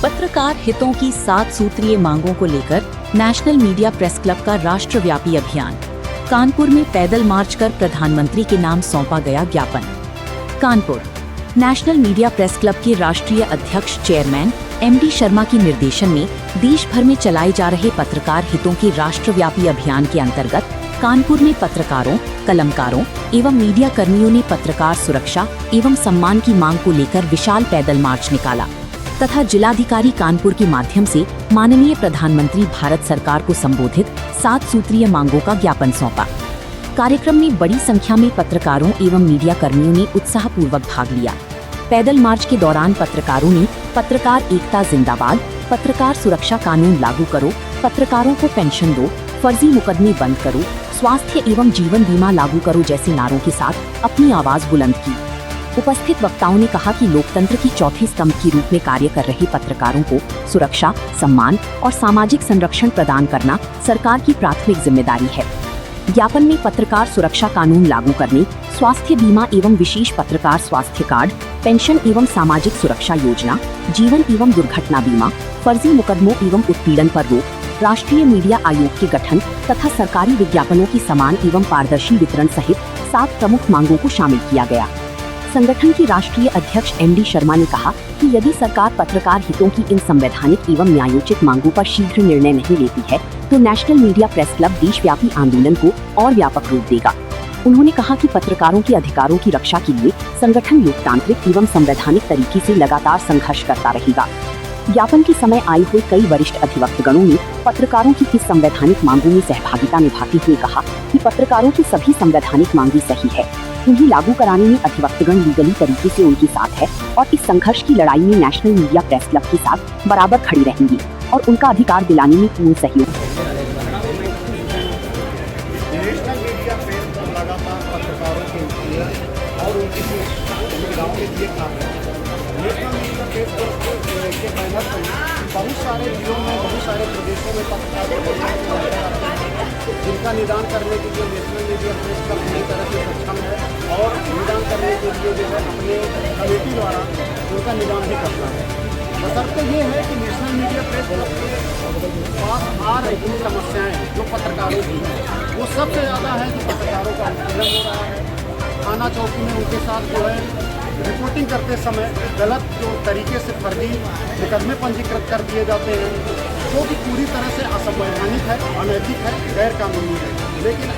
पत्रकार हितों की 7 सूत्रीय मांगों को लेकर नेशनल मीडिया प्रेस क्लब का राष्ट्रव्यापी अभियान। कानपुर में पैदल मार्च कर प्रधानमंत्री के नाम सौंपा गया ज्ञापन। Kanpur national media press club के राष्ट्रीय अध्यक्ष चेयरमैन एमडी शर्मा के निर्देशन में देश भर में चलाए जा रहे पत्रकार हितों के राष्ट्रव्यापी अभियान के अंतर्गत कानपुर में पत्रकारों, कलमकारों एवं मीडिया कर्मियों ने पत्रकार सुरक्षा एवं सम्मान की मांग को लेकर विशाल पैदल मार्च निकाला तथा जिलाधिकारी कानपुर के माध्यम से माननीय प्रधानमंत्री भारत सरकार को संबोधित 7 सूत्रीय मांगों का ज्ञापन सौंपा। कार्यक्रम में बड़ी संख्या में पत्रकारों एवं मीडिया कर्मियों ने उत्साहपूर्वक भाग लिया। पैदल मार्च के दौरान पत्रकारों ने पत्रकार एकता जिंदाबाद, पत्रकार सुरक्षा कानून लागू करो, पत्रकारों को पेंशन दो, फर्जी मुकदमे बंद करो, स्वास्थ्य एवं जीवन बीमा लागू करो जैसे नारों के साथ अपनी आवाज बुलंद की। उपस्थित वक्ताओं ने कहा कि लोकतंत्र की चौथे स्तंभ के रूप में कार्य कर रहे पत्रकारों को सुरक्षा, सम्मान और सामाजिक संरक्षण प्रदान करना सरकार की प्राथमिक जिम्मेदारी है। ज्ञापन में पत्रकार सुरक्षा कानून लागू करने, स्वास्थ्य बीमा एवं विशेष पत्रकार स्वास्थ्य कार्ड, पेंशन एवं सामाजिक सुरक्षा योजना, जीवन एवं दुर्घटना बीमा, फर्जी मुकदमों एवं उत्पीड़न पर रोक, राष्ट्रीय मीडिया आयोग के गठन तथा सरकारी विज्ञापनों की समान एवं पारदर्शी वितरण सहित 7 प्रमुख मांगों को शामिल किया गया। संगठन के राष्ट्रीय अध्यक्ष एमडी शर्मा ने कहा कि यदि सरकार पत्रकार हितों की इन संवैधानिक एवं न्यायोचित मांगों पर शीघ्र निर्णय नहीं लेती है तो नेशनल मीडिया प्रेस क्लब देशव्यापी आंदोलन को और व्यापक रूप देगा। उन्होंने कहा कि पत्रकारों के अधिकारों की रक्षा के लिए संगठन लोकतांत्रिक एवं संवैधानिक तरीके से लगातार संघर्ष करता रहेगा। ज्ञापन के समय आए हुए कई वरिष्ठ अधिवक्तगणों ने पत्रकारों की इस संवैधानिक मांगों में सहभागिता निभाते हुए कहा कि पत्रकारों की सभी संवैधानिक मांगे सही है। उन्हें लागू कराने में अधिवक्तगण लीगली तरीके से उनके साथ है और इस संघर्ष की लड़ाई में नेशनल मीडिया प्रेस क्लब के साथ बराबर खड़ी रहेंगी और उनका अधिकार दिलाने में पूर्ण सहयोग। नेशनल मीडिया प्रेस क्लब लगातार पत्रकारों के लिए और उनकी सुविधाओं के लिए काम कर रहा है। नेशनल मीडिया प्रेस क्लब के बैनर पर बहुत सारे जिलों में, बहुत सारे प्रदेशों में पत्रकारों जिनका निदान करने के लिए नेशनल मीडिया प्रेस क्लब पूरी तरह से सक्षम है और निदान करने के लिए जो है अपने कमेटी द्वारा उनका निदान भी करता है। बशर्ते ये है कि नेशनल मीडिया प्रेस क्लब के पास आ रही समस्याएं जो पत्रकारों की हैं वो सबसे ज़्यादा है कि पत्रकारों का उत्पीड़न हो रहा है। थाना चौकी में उनके साथ जो है रिपोर्टिंग करते समय गलत जो तरीके से फर्जी मुकदमे पंजीकृत कर दिए जाते हैं जो कि पूरी तरह से असंवैधानिक है, अनैतिक है, गैर कानूनी है। लेकिन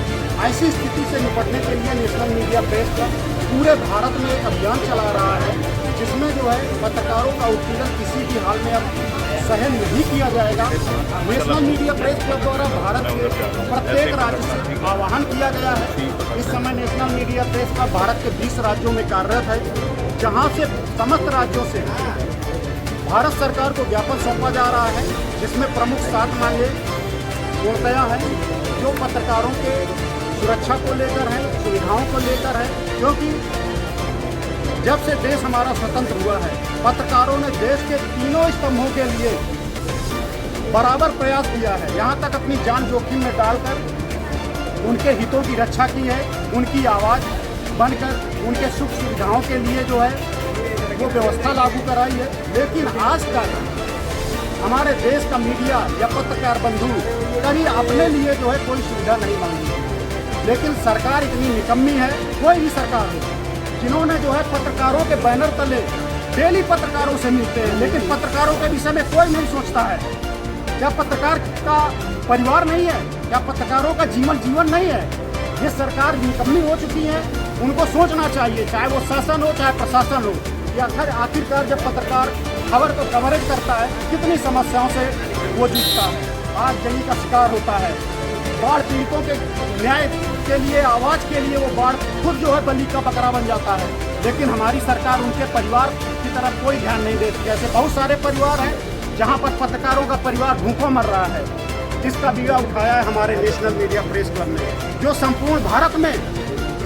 ऐसी स्थिति से निपटने के लिए नेशनल मीडिया प्रेस क्लब पूरे भारत में एक अभियान चला रहा है जिसमें जो है पत्रकारों का उत्पीड़न किसी भी हाल में अब सहन नहीं किया जाएगा। नेशनल मीडिया प्रेस क्लब द्वारा भारत के प्रत्येक राज्य से आह्वान किया गया है। इस समय national media press club Bharat के 20 राज्यों में कार्यरत है जहां से समस्त राज्यों से भारत सरकार को ज्ञापन सौंपा जा रहा है जिसमें प्रमुख 7 मांगे पूर्णतया है जो पत्रकारों के सुरक्षा को लेकर है, सुविधाओं को लेकर है। क्योंकि जब से देश हमारा स्वतंत्र हुआ है पत्रकारों ने देश के तीनों स्तंभों के लिए बराबर प्रयास किया है, यहाँ तक अपनी जान जोखिम में डालकर उनके हितों की रक्षा की है, उनकी आवाज़ बनकर उनके सुख सुविधाओं के लिए जो है वो व्यवस्था लागू कराई है। लेकिन आज तक हमारे देश का मीडिया या पत्रकार बंधु कभी अपने लिए जो है कोई सुविधा नहीं मांगी। लेकिन सरकार इतनी निकम्मी है, कोई भी सरकार हो, जिन्होंने जो है पत्रकारों के बैनर तले डेली पत्रकारों से मिलते हैं लेकिन पत्रकारों के विषय में कोई नहीं सोचता है। क्या पत्रकार का परिवार नहीं है? क्या पत्रकारों का जीवन नहीं है? ये सरकार निकम्मी हो चुकी है, उनको सोचना चाहिए, चाहे वो शासन हो चाहे प्रशासन हो। या आखिरकार जब पत्रकार खबर को कवरेज करता है कितनी समस्याओं से वो जूझता है, आज जंगी का शिकार होता है। बाढ़ पीड़ितों के न्याय के लिए, आवाज़ के लिए वो बाढ़ खुद जो है बलि का बकरा बन जाता है। लेकिन हमारी सरकार उनके परिवार की तरफ कोई ध्यान नहीं देती। ऐसे बहुत सारे परिवार हैं जहां पर पत्रकारों का परिवार भूखों मर रहा है, जिसका बीड़ा उठाया है हमारे नेशनल मीडिया प्रेस क्लब ने, जो संपूर्ण भारत में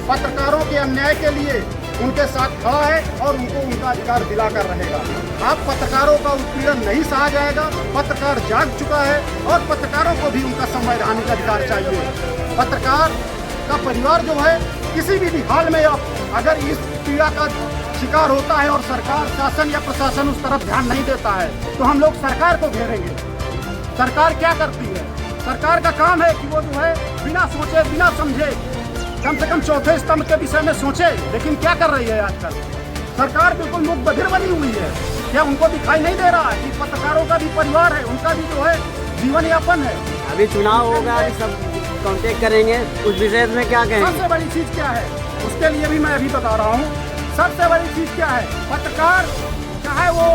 पत्रकारों के अन्याय के लिए उनके साथ खड़ा है और उनको उनका अधिकार दिलाकर रहेगा। अब पत्रकारों का उत्पीड़न नहीं सहा जाएगा। पत्रकार जाग चुका है और पत्रकारों को भी उनका संवैधानिक अधिकार चाहिए। पत्रकार का परिवार जो है किसी भी हाल में अगर इस पीड़ा का शिकार होता है और सरकार, शासन या प्रशासन उस तरफ ध्यान नहीं देता है, तो हम लोग सरकार को घेरेंगे। सरकार क्या करती है? सरकार का काम है कि वो जो है बिना सोचे, बिना समझे, कम से कम चौथे स्तंभ के विषय में सोचे। लेकिन क्या कर रही है आजकल सरकार? बिल्कुल मुख बधिर बनी हुई है। क्या उनको दिखाई नहीं दे रहा कि पत्रकारों का भी परिवार है, उनका भी जो है जीवन यापन है? अभी चुनाव होगा, अभी सब कांटेक्ट करेंगे, उस विषय में क्या कहेंगे? सबसे बड़ी चीज क्या है उसके लिए भी मैं अभी बता रहा हूँ। सबसे बड़ी चीज क्या है? पत्रकार, चाहे वो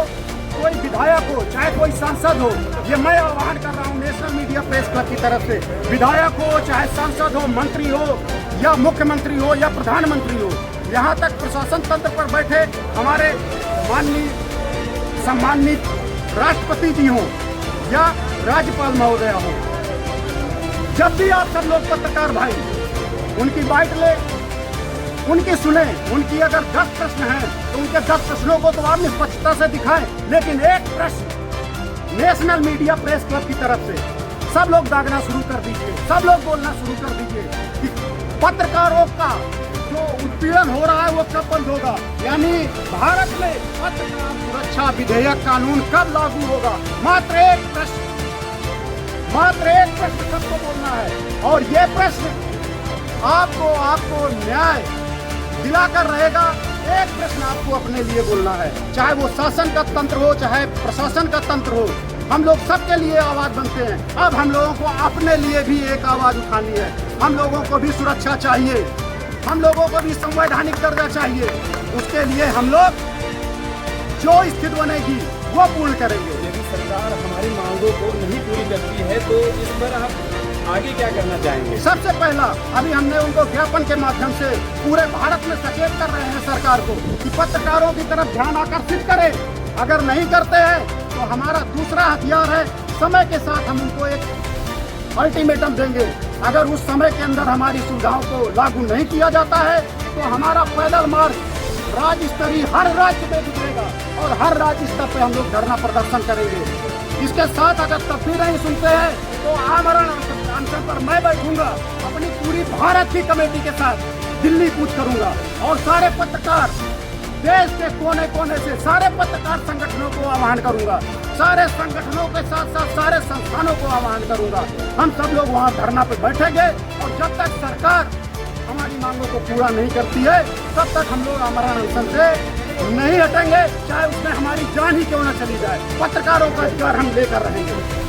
कोई विधायक हो, चाहे कोई सांसद हो, ये मैं आह्वान कर रहा हूँ नेशनल मीडिया प्रेस क्लब की तरफ से, विधायक हो, चाहे सांसद हो, मंत्री हो, या मुख्यमंत्री हो, या प्रधानमंत्री हो, यहाँ तक प्रशासन तंत्र पर बैठे हमारे माननीय सम्मानित राष्ट्रपति जी हों या राज्यपाल महोदय हों, जब भी आप सब लोग पत्रकार भाई उनकी बाइट ले, उनकी सुने, उनकी अगर 10 प्रश्न हैं तो उनके 10 प्रश्नों को तो आप निष्पक्षता से दिखाएं, लेकिन एक प्रश्न नेशनल मीडिया प्रेस क्लब की तरफ से सब लोग दागना शुरू कर दीजिए, सब लोग बोलना शुरू कर दीजिए कि पत्रकारों का जो उत्पीड़न हो रहा है वो कब बंद होगा। यानी भारत में पत्रकार सुरक्षा विधेयक कानून कब लागू होगा? मात्र एक प्रश्न सबको बोलना है, और ये प्रश्न आपको न्याय दिलाकर रहेगा। एक प्रश्न आपको अपने लिए बोलना है, चाहे वो शासन का तंत्र हो, चाहे प्रशासन का तंत्र हो, हम लोग सबके लिए आवाज बनते हैं। अब हम लोगों को अपने लिए भी एक आवाज उठानी है। हम लोगों को भी सुरक्षा चाहिए, हम लोगों को भी संवैधानिक दर्जा चाहिए। उसके लिए हम लोग जो स्थिति बनेगी वो पूर्ण करेंगे। यदि सरकार हमारी मांगों को नहीं पूरी करती है तो इस पर आप आगे क्या करना चाहेंगे? सबसे पहला अभी हमने उनको ज्ञापन के माध्यम से पूरे भारत में सचेत कर रहे हैं सरकार को कि पत्रकारों की तरफ ध्यान आकर्षित करें। अगर नहीं करते हैं तो हमारा दूसरा हथियार है, समय के साथ हम उनको एक अल्टीमेटम देंगे। अगर उस समय के अंदर हमारी सुविधाओं को लागू नहीं किया जाता है तो हमारा पैदल मार्च राज्य स्तरीय हर राज्य में गुजरेगा और हर राज्य स्तर पे हम लोग धरना प्रदर्शन करेंगे। इसके साथ अगर तब भी नहीं सुनते हैं तो आमरण अनशन पर मैं बैठूंगा, अपनी पूरी भारत की कमेटी के साथ दिल्ली कूच करूंगा और सारे पत्रकार देश के कोने कोने से सारे पत्रकार संगठनों को आह्वान करूंगा, सारे संगठनों के साथ साथ सारे संस्थानों को आह्वान करूंगा। हम सब लोग वहां धरना पे बैठेंगे और जब तक सरकार हमारी मांगों को पूरा नहीं करती है तब तक हम लोग आमरण अनशन से नहीं हटेंगे, चाहे उसमें हमारी जान ही क्यों न चली जाए। पत्रकारों का अधिकार हम लेकर रहेंगे।